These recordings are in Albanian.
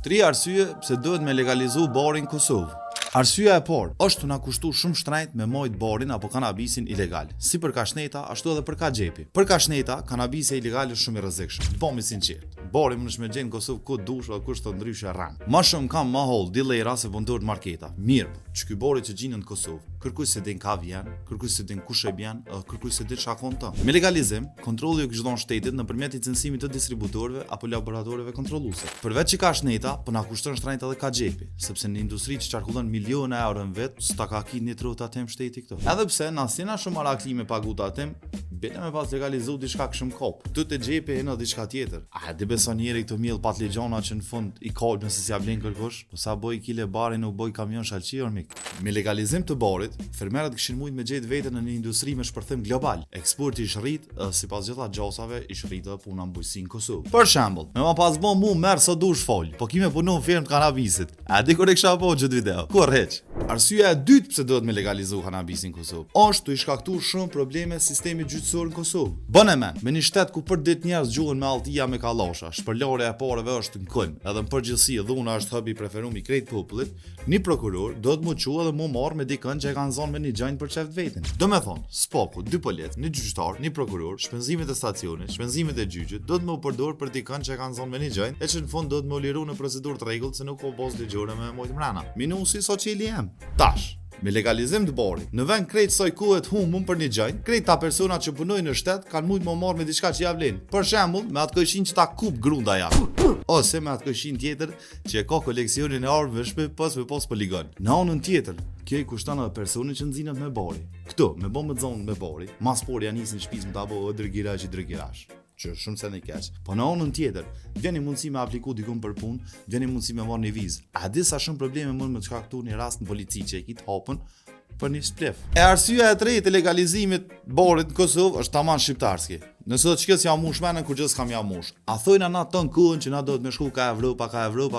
3 arsye pse duhet me legalizu borin në Kosovë. Arsyeja e parë është të na kushtu shumë shtrenjtë me mojt borin apo kanabisin ilegal, si për kashneta ashtu edhe për kaxhepi. Për kashneta, kanabisi ilegal është shumë i rrezikshëm. Bëmi sinqert. Bori më në gjenë në Kosovë ku dush o kush të ndryshe rran. Ma shumë kam ma hol dillera se vendor marketa. Mirë, që ky bori që gjinë në Kosovë, kërkuj se din ka vjen, kërkuj se din kush e bjen, kërkuj se din shakon të. Me legalizim, kontrolli u gëzdon shtetit nëpërmjet licencimit të distributorëve apo laboratorëve kontrolluese. Përveç që kashneta, po na kushton shtrenjtë edhe kaxhepi, sepse në industri që qarkullon miliona euro në vet, s'ta ka ki një trot atem shteti këto. Edhe pse na sena shumë arakli me pagut atem, bile me pas legalizu diçka këshëm kop. Tu të gjepi e në diçka tjetër. A di beson njeri këto miell pat legjona që në fund i kalbën se si ja blen kërkosh? Po sa boj kile bari nuk boj kamion shalqi ormik. Me legalizim të barit, fermerët kishin mujt me gjetë veten në një industri me shpërthim global. Eksporti ish rrit, sipas gjitha gjasave ish rritë puna në bujqësi në Kosovë. Për shembull, me ma pas bo mu merr sa dush fol, po kime punu në firmë të kanabisit. A di kur e kisha po gjithë video? Kur heq? Arsyeja e dytë pse duhet me legalizu kanabisin në Kosovë është të i shkaktuar shumë probleme sistemi gjyqësor në Kosovë. Bën e men, me një shtet ku për ditë njerëz gjuhen me alltia me kallasha, shpërlarja e parave është në kën, edhe në përgjithësi dhuna është hëbi preferum i krejt popullit, një prokuror do të mu qu edhe mu marr me dikën që e kanë zonë me një gjajnë për çeft vetin. Do me thonë, spoku, 2 polet, një gjyqtar, një prokuror, shpenzimet e stacionit, shpenzimet e gjyqit, do të mu përdor për dikën që e kanë zonë me një gjajnë, e që në fund do të mu liru në procedurë të rregullt se nuk ka bazë ligjore me mojt mrena. Minusi so që i liem. Tash, me legalizim të borit, në vend krejt soj kuhet humbun për një gjajnë, krejt ta persona që punojnë në shtet kanë mujt më marrë me diçka që ja vlen. Për shembull, me atë këshin që ta kup grunda jashtë, ose me atë këshin tjetër që e ka koleksionin e armëve shtëpi pas poligon. Në anën tjetër, kjo i kushton edhe personin që nxjinet me bori. Këto, me bomë të zonë me bori, mas por ja nisin shtëpisë me ta bëu dërgirash. Që shumë se në keq. Po në anën tjetër, vjen një mundësi me apliku dikun për punë, vjen një mundësi me marrë një vizë. A di sa shumë probleme mund me të shkaktuar një rast në polici që e kit hapën për një shplef. E arsyeja e tretë e legalizimit borit në Kosovë është tamam shqiptarski. Nëse do të shkës ja mush menën kur gjithë kam ja mush. A thojnë ana ton kuën që na do të me shku ka Evropa,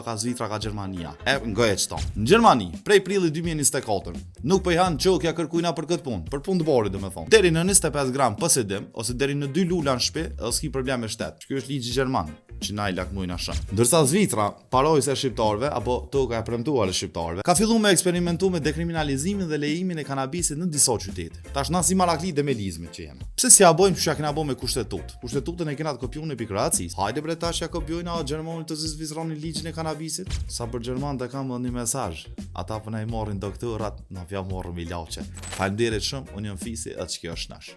ka Zvitra, ka Gjermania. Ngoje çton. Në Gjermani, prej prillit 2024, nuk po i han çokja kërkujna për këtë punë, për punë të borit domethënë. Deri në 25 gram posedim ose deri në 2 lula në shtëpi, s'ki problem me shtet. Ky është ligji gjerman, që na i lakmojnë ashtu. Ndërsa Zvitra, parojse shqiptarëve apo toka e premtuar e shqiptarëve, ka filluar me eksperimentu me dekriminalizimin dhe lejimin e kanabisit në disa qytete. Tash na si marakli demelizmit që jemi. Pse si ja bojmë çka kena bë me kushtetut? Kushtetutën e kena të kopjuar në Kroacisë. Hajde bre tash ja kopjojnë a gjermanët të zvizroni ligjin e kanabisit? Sa për gjermanët kam një mesazh. Ata po na i marrin doktorat, na vja morrëm ilaçe. Faleminderit shumë, unë jam Fisi, atë që është nash.